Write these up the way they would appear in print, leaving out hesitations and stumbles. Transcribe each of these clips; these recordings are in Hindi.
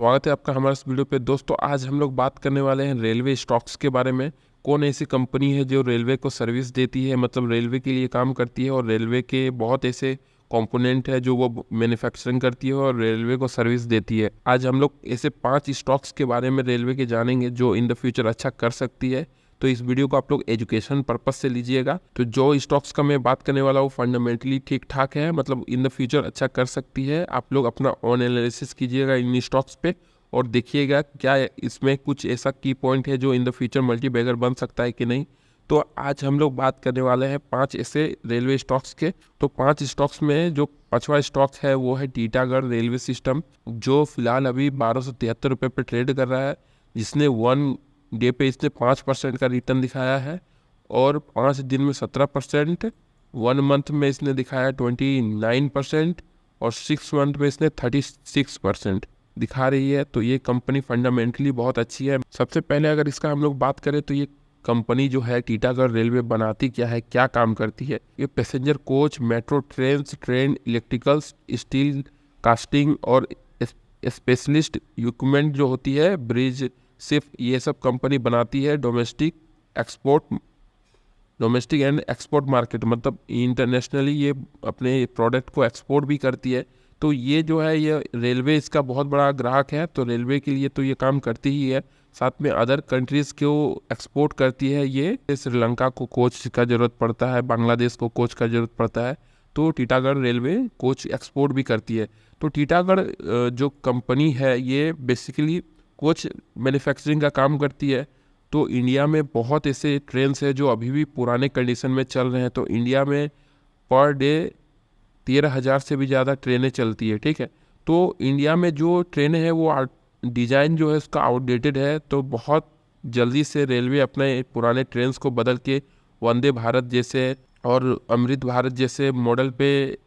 स्वागत है आपका हमारे इस वीडियो पे। दोस्तों, आज हम लोग बात करने वाले हैं रेलवे स्टॉक्स के बारे में। कौन ऐसी कंपनी है जो रेलवे को सर्विस देती है, मतलब रेलवे के लिए काम करती है, और रेलवे के बहुत ऐसे कंपोनेंट है जो वो मैन्युफैक्चरिंग करती है और रेलवे को सर्विस देती है। आज हम लोग ऐसे 5 स्टॉक्स के बारे में रेलवे के जानेंगे जो इन द फ्यूचर अच्छा कर सकती है। तो इस वीडियो को आप लोग एजुकेशन पर्पस से लीजिएगा। तो जो स्टॉक्स का मैं बात करने वाला हूँ फंडामेंटली ठीक ठाक है, मतलब इन द फ्यूचर अच्छा कर सकती है। आप लोग अपना ऑन एनालिसिस कीजिएगा इन स्टॉक्स पे और देखिएगा क्या इसमें कुछ ऐसा की पॉइंट है जो in the future multibagger बन सकता है कि नहीं। तो आज हम लोग बात करने वाले हैं 5 ऐसे रेलवे स्टॉक्स के। तो 5 स्टॉक्स में जो 5वां स्टॉक है वो है टीटागढ़ रेलवे सिस्टम, जो फिलहाल अभी 1273 रुपये पे ट्रेड कर रहा है, जिसने 1 डे पे इसने 5% का रिटर्न दिखाया है और 5 दिन में 17%, 1 मंथ में इसने दिखाया 29% और 6 मंथ में इसने 36% दिखा रही है। तो ये कंपनी फंडामेंटली बहुत अच्छी है। सबसे पहले अगर इसका हम लोग बात करें तो ये कंपनी जो है टीटागढ़ रेलवे बनाती क्या है, क्या काम करती है। ये passenger coach, metro train, electricals, steel casting और स्पेशलिस्ट इक्विपमेंट जो होती है, ब्रिज, सिर्फ ये सब कंपनी बनाती है। डोमेस्टिक एंड एक्सपोर्ट मार्केट, मतलब इंटरनेशनली ये अपने प्रोडक्ट को एक्सपोर्ट भी करती है। तो ये जो है ये रेलवे इसका बहुत बड़ा ग्राहक है, तो रेलवे के लिए तो ये काम करती ही है। साथ में अदर कंट्रीज़ को एक्सपोर्ट करती है। ये श्रीलंका को कोच का ज़रूरत पड़ता है, बांग्लादेश को कोच का ज़रूरत पड़ता है, तो टीटागढ़ रेलवे कोच एक्सपोर्ट भी करती है। तो टीटागढ़ जो कंपनी है ये बेसिकली कोच मैन्युफैक्चरिंग का काम करती है। तो इंडिया में बहुत ऐसे ट्रेन्स हैं जो अभी भी पुराने कंडीशन में चल रहे हैं। तो इंडिया में पर डे 13,000 से भी ज़्यादा ट्रेनें चलती है, ठीक है। तो इंडिया में जो ट्रेनें हैं वो डिज़ाइन जो है उसका आउटडेटेड है, तो बहुत जल्दी से रेलवे अपने पुराने ट्रेन्स को बदल के वंदे भारत जैसे और अमृत भारत जैसे मॉडल पे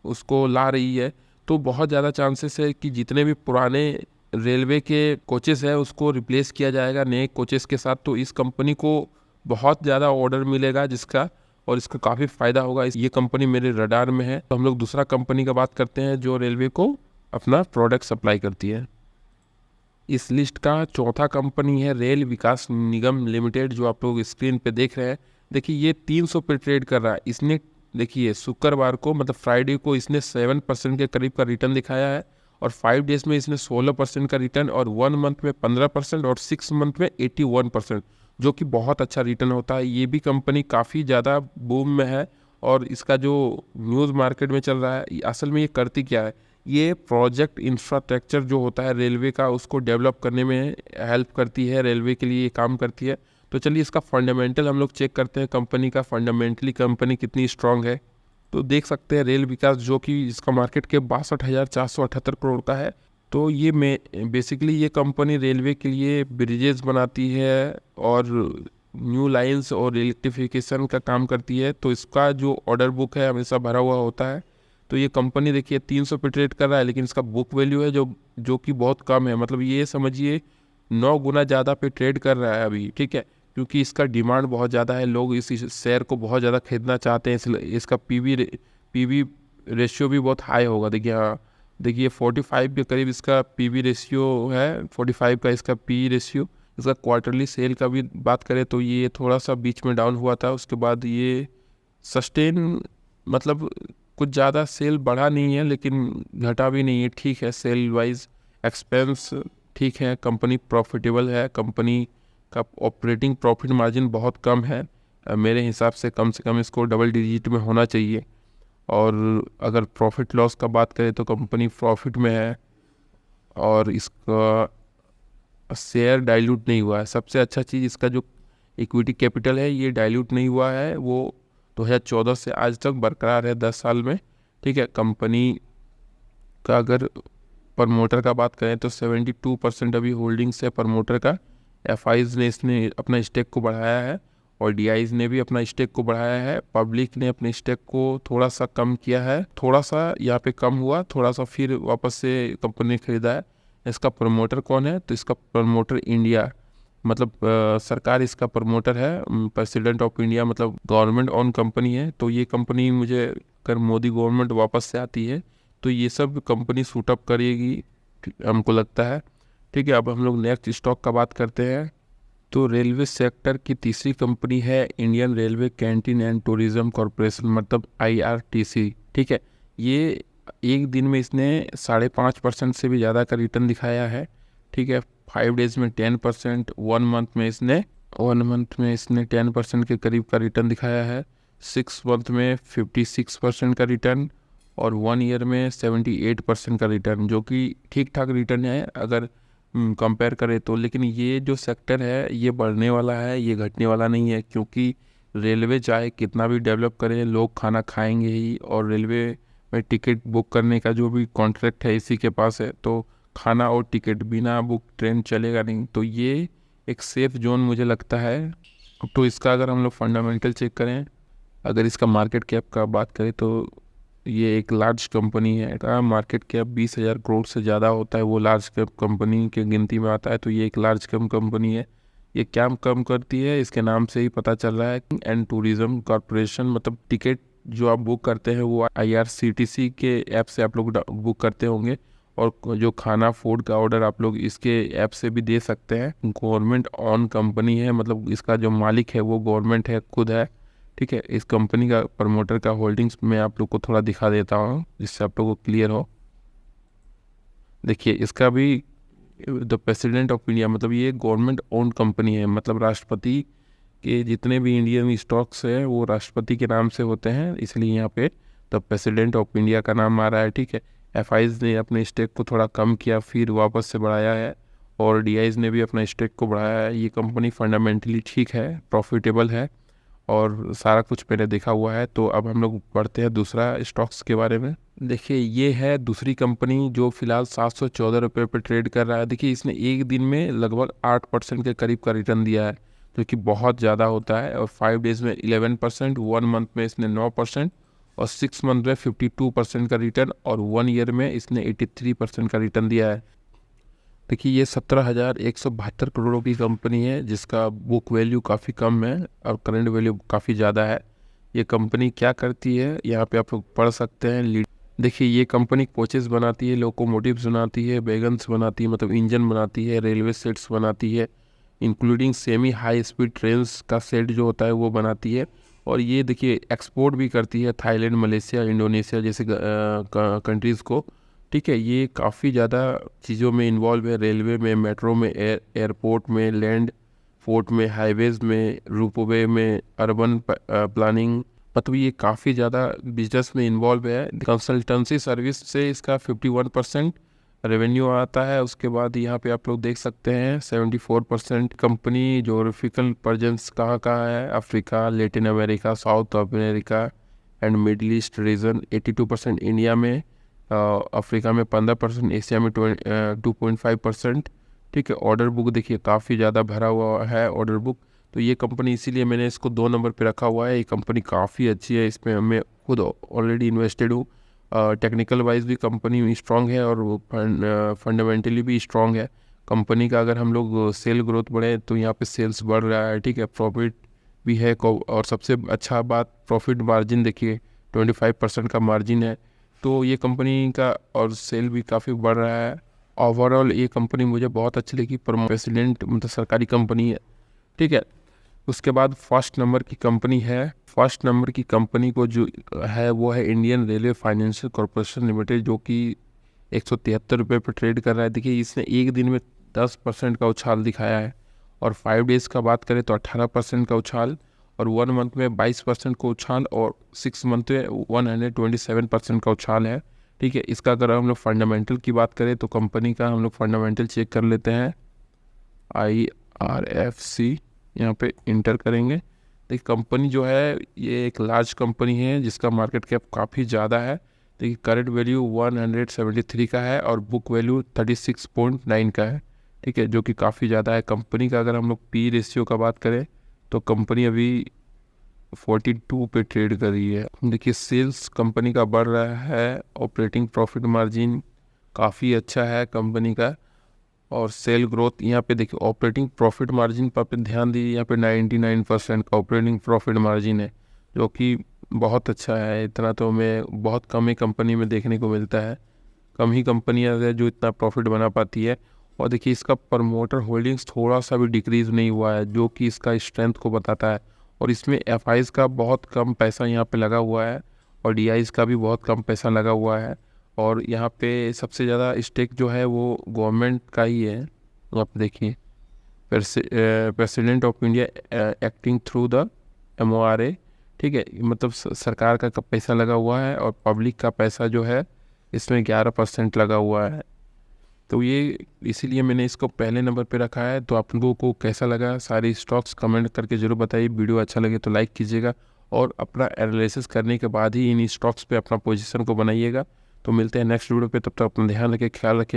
उसको ला रही है। तो बहुत ज़्यादा चांसेस है कि जितने भी पुराने रेलवे के कोचेस है उसको रिप्लेस किया जाएगा नए कोचेस के साथ। तो इस कंपनी को बहुत ज़्यादा ऑर्डर मिलेगा जिसका, और इसका काफ़ी फ़ायदा होगा। ये कंपनी मेरे रडार में है। तो हम लोग दूसरा कंपनी का बात करते हैं जो रेलवे को अपना प्रोडक्ट सप्लाई करती है। इस लिस्ट का चौथा कंपनी है रेल विकास निगम लिमिटेड, जो आप लोग स्क्रीन पे देख रहे हैं। देखिए ये 300 पे ट्रेड कर रहा है। इसने देखिए शुक्रवार को, मतलब फ्राइडे को, इसने 7% के करीब का रिटर्न दिखाया है और 5 डेज में इसने 16% का रिटर्न और 1 मंथ में 15% और 6 मंथ में 81%, जो कि बहुत अच्छा रिटर्न होता है। ये भी कंपनी काफ़ी ज़्यादा बूम में है और इसका जो न्यूज़ मार्केट में चल रहा है, असल में ये करती क्या है, ये प्रोजेक्ट इंफ्रास्ट्रक्चर जो होता है रेलवे का उसको डेवलप करने में हेल्प करती है, रेलवे के लिए ये काम करती है। तो चलिए इसका फंडामेंटल हम लोग चेक करते हैं, कंपनी का फंडामेंटली कंपनी कितनी स्ट्रांग है। तो देख सकते हैं रेल विकास, जो कि इसका मार्केट के 62,478 करोड़ का है। तो ये बेसिकली ये कंपनी रेलवे के लिए ब्रिजेस बनाती है और न्यू लाइंस और इलेक्ट्रिफिकेशन का काम करती है। तो इसका जो ऑर्डर बुक है हमेशा भरा हुआ होता है। तो ये कंपनी देखिए 300 पे ट्रेड कर रहा है, लेकिन इसका बुक वैल्यू है जो कि बहुत कम है। मतलब ये समझिए 9 गुना ज़्यादा पे ट्रेड कर रहा है अभी, ठीक है, क्योंकि इसका डिमांड बहुत ज़्यादा है। लोग इस शेयर को बहुत ज़्यादा खरीदना चाहते हैं, इसलिए इसका पीवी रेशियो भी बहुत हाई होगा। देखिए, हाँ, देखिए 45 के करीब इसका पीवी रेशियो है, 45 का इसका पी रेशियो। इसका क्वार्टरली सेल का भी बात करें तो ये थोड़ा सा बीच में डाउन हुआ था, उसके बाद ये सस्टेन, मतलब कुछ ज़्यादा सेल बढ़ा नहीं है लेकिन घटा भी नहीं है, ठीक है। सेल वाइज एक्सपेंस ठीक है, कंपनी प्रॉफिटेबल है, कंपनी का ऑपरेटिंग प्रॉफिट मार्जिन बहुत कम है। मेरे हिसाब से कम इसको डबल डिजिट में होना चाहिए। और अगर प्रॉफिट लॉस का बात करें तो कंपनी प्रॉफिट में है और इसका शेयर डाइल्यूट नहीं हुआ है। सबसे अच्छा चीज़ इसका जो इक्विटी कैपिटल है ये डाइल्यूट नहीं हुआ है, वो 2014 से आज तक बरकरार है, 10 साल में, ठीक है। कंपनी का अगर प्रमोटर का बात करें तो 72% अभी होल्डिंग्स है प्रमोटर का। एफआईज ने इसने अपना स्टेक को बढ़ाया है और डीआईज ने भी अपना स्टेक को बढ़ाया है। पब्लिक ने अपने स्टेक को थोड़ा सा कम किया है, थोड़ा सा यहाँ पे कम हुआ, थोड़ा सा फिर वापस से कंपनी ने खरीदा है। इसका प्रमोटर कौन है, तो इसका प्रमोटर इंडिया, मतलब सरकार इसका प्रमोटर है, प्रेसिडेंट ऑफ इंडिया, मतलब गवर्नमेंट ऑन कंपनी है। तो ये कंपनी मुझे, अगर मोदी गवर्नमेंट वापस से आती है तो ये सब कंपनी सूट अप करेगी हमको लगता है। ठीक है, अब हम लोग नेक्स्ट स्टॉक का बात करते हैं। तो रेलवे सेक्टर की तीसरी कंपनी है Indian railway canteen and tourism corporation, मतलब IRTC। ठीक है, ये एक दिन में इसने 5.5% से भी ज़्यादा का रिटर्न दिखाया है। ठीक है, 5 डेज में 10%, 1 मंथ में इसने 10% के करीब का रिटर्न दिखाया है, 6 मंथ में 56% का रिटर्न, और 1 ईयर में 78% का रिटर्न, जो कि ठीक ठाक रिटर्न है अगर कंपेयर करें तो। लेकिन ये जो सेक्टर है ये बढ़ने वाला है, ये घटने वाला नहीं है, क्योंकि रेलवे चाहे कितना भी डेवलप करे, लोग खाना खाएंगे ही, और रेलवे में टिकट बुक करने का जो भी कॉन्ट्रैक्ट है इसी के पास है, तो खाना और टिकट बिना बुक ट्रेन चलेगा नहीं। तो ये एक सेफ जोन मुझे लगता है। तो इसका अगर हम लोग फंडामेंटल चेक करें, अगर इसका मार्केट कैप का बात करें तो ये एक लार्ज कंपनी है का मार्केट कैप 20,000 करोड़ से ज़्यादा होता है, वो लार्ज कैप कंपनी के गिनती में आता है। तो ये एक लार्ज कैप कंपनी है। ये क्या कम करती है इसके नाम से ही पता चल रहा है। एंड टूरिज्म कॉरपोरेशन, मतलब टिकट जो आप बुक करते हैं वो IRCTC के ऐप से आप लोग बुक करते होंगे, और जो खाना फूड का ऑर्डर आप लोग इसके ऐप से भी दे सकते हैं। गवर्नमेंट ऑन कंपनी है, मतलब इसका जो मालिक है वो गवर्नमेंट है, खुद है। ठीक है, इस कंपनी का प्रमोटर का होल्डिंग्स मैं आप लोग को थोड़ा दिखा देता हूँ जिससे आप लोग को क्लियर हो। देखिए, इसका भी द प्रेसिडेंट ऑफ इंडिया, मतलब ये गवर्नमेंट ओन कंपनी है, मतलब राष्ट्रपति के जितने भी इंडियन स्टॉक्स हैं वो राष्ट्रपति के नाम से होते हैं, इसलिए यहाँ पे द प्रेसिडेंट ऑफ इंडिया का नाम आ रहा है। ठीक है, FIs ने अपने स्टेक को थोड़ा कम किया, फिर वापस से बढ़ाया है, और DIs ने भी अपना स्टेक को बढ़ाया है। ये कंपनी फंडामेंटली ठीक है, प्रॉफिटेबल है, और सारा कुछ मैंने देखा हुआ है। तो अब हम लोग पढ़ते हैं दूसरा स्टॉक्स के बारे में। देखिए, ये है दूसरी कंपनी जो फिलहाल 714 रुपये पर ट्रेड कर रहा है। देखिए, इसने एक दिन में लगभग 8% के करीब का रिटर्न दिया है, जो कि बहुत ज़्यादा होता है। और 5 डेज़ में 11%, 1 मंथ में इसने 9%, और 6 मंथ में 52% का रिटर्न, और 1 ईयर में इसने 83% का रिटर्न दिया है। देखिए, ये 17,172 करोड़ों की कंपनी है, जिसका बुक वैल्यू काफ़ी कम है और करंट वैल्यू काफ़ी ज़्यादा है। ये कंपनी क्या करती है यहाँ पे आप लोग पढ़ सकते हैं। देखिए, ये कंपनी कोचेस बनाती है, लोकोमोटिव्स बनाती है, वैगन्स बनाती है, मतलब इंजन बनाती है, रेलवे सेट्स बनाती है, including semi high speed trains का सेट जो होता है वो बनाती है। और ये देखिए एक्सपोर्ट भी करती है थाईलैंड, मलेशिया, इंडोनेशिया जैसे कंट्रीज़ को। ठीक है, ये काफ़ी ज़्यादा चीज़ों में इन्वॉल्व है, रेलवे में, मेट्रो में, एयरपोर्ट में, लैंड फोर्ट में, हाईवेज़ में, रोपवे में, अर्बन प्लानिंग, मतलब ये काफ़ी ज़्यादा बिजनेस में इन्वॉल्व है। कंसल्टेंसी सर्विस से इसका 51% रेवेन्यू आता है। उसके बाद यहाँ पे आप लोग देख सकते हैं 74% कंपनी जोग्राफिकल प्रेजेंस कहाँ कहाँ है, Africa, Latin America, south America and middle east region. 82% India में, अफ्रीका में 15%, एशिया में 2.5%। ठीक है, ऑर्डर बुक देखिए काफ़ी ज़्यादा भरा हुआ है ऑर्डर बुक। तो ये कंपनी इसीलिए मैंने इसको 2 नंबर पे रखा हुआ है। ये कंपनी काफ़ी अच्छी है, इसमें मैं खुद ऑलरेडी इन्वेस्टेड हूँ। टेक्निकल वाइज भी कंपनी स्ट्रांग है, और वो फंडामेंटली भी स्ट्रांग है कंपनी का। अगर हम लोग सेल ग्रोथ बढ़े तो यहाँ पे सेल्स बढ़ रहा है। ठीक है, प्रॉफिट भी है, और सबसे अच्छा बात प्रॉफिट मार्जिन देखिए 25% का मार्जिन है। तो ये कंपनी का और सेल भी काफ़ी बढ़ रहा है। ओवरऑल ये कंपनी मुझे बहुत अच्छी लगी, प्रेसिडेंट मतलब सरकारी कंपनी है। ठीक है, उसके बाद फर्स्ट नंबर की कंपनी है। फर्स्ट नंबर की कंपनी को जो है वो है Indian railway financial corporation limited, जो कि 173 रुपये पर ट्रेड कर रहा है। देखिए, इसने एक दिन में 10% का उछाल दिखाया है, और 5 डेज़ का बात करें तो 18% का उछाल, और 1 मंथ में 22% का उछाल, और 6 मंथ में 127% का उछाल है। ठीक है, इसका अगर हम लोग फंडामेंटल की बात करें तो कंपनी का हम लोग फंडामेंटल चेक कर लेते हैं। IRFC यहाँ पे इंटर करेंगे। देखिए, कंपनी जो है ये एक लार्ज कंपनी है जिसका मार्केट कैप काफ़ी ज़्यादा है। देखिए, करंट वैल्यू 173 का है, और बुक वैल्यू 36.9 का है। ठीक है, जो कि काफ़ी ज़्यादा है। कंपनी का अगर हम लोग P रेशियो का बात करें तो कंपनी अभी 42 पे ट्रेड कर रही है। देखिए, सेल्स कंपनी का बढ़ रहा है, ऑपरेटिंग प्रॉफिट मार्जिन काफ़ी अच्छा है कंपनी का, और सेल ग्रोथ यहाँ पे देखिए ऑपरेटिंग प्रॉफिट मार्जिन पर पे ध्यान दीजिए। यहाँ पे 99% का ऑपरेटिंग प्रॉफिट मार्जिन है, जो कि बहुत अच्छा है। इतना तो मैं बहुत कम ही कंपनी में देखने को मिलता है, कम ही कंपनियाँ हैं जो इतना प्रॉफिट बना पाती है। और देखिए इसका प्रमोटर होल्डिंग्स थोड़ा सा भी डिक्रीज़ नहीं हुआ है, जो कि इसका स्ट्रेंथ को बताता है। और इसमें एफ का बहुत कम पैसा यहाँ पे लगा हुआ है और डी का भी बहुत कम पैसा लगा हुआ है। और यहाँ पे सबसे ज़्यादा स्टेक जो है वो गवर्नमेंट का ही है। आप देखिए president of India acting through the MORA, ठीक है, मतलब सरकार का पैसा लगा हुआ है और पब्लिक का पैसा जो है इसमें 11% लगा हुआ है। तो ये इसीलिए मैंने इसको पहले नंबर पे रखा है। तो आप लोगों को कैसा लगा सारी स्टॉक्स कमेंट करके ज़रूर बताइए। वीडियो अच्छा लगे तो लाइक कीजिएगा और अपना एनालिसिस करने के बाद ही इन स्टॉक्स पे अपना पोजीशन को बनाइएगा। तो मिलते हैं नेक्स्ट वीडियो पे, तब तक अपना ध्यान रखें, ख्याल रखें।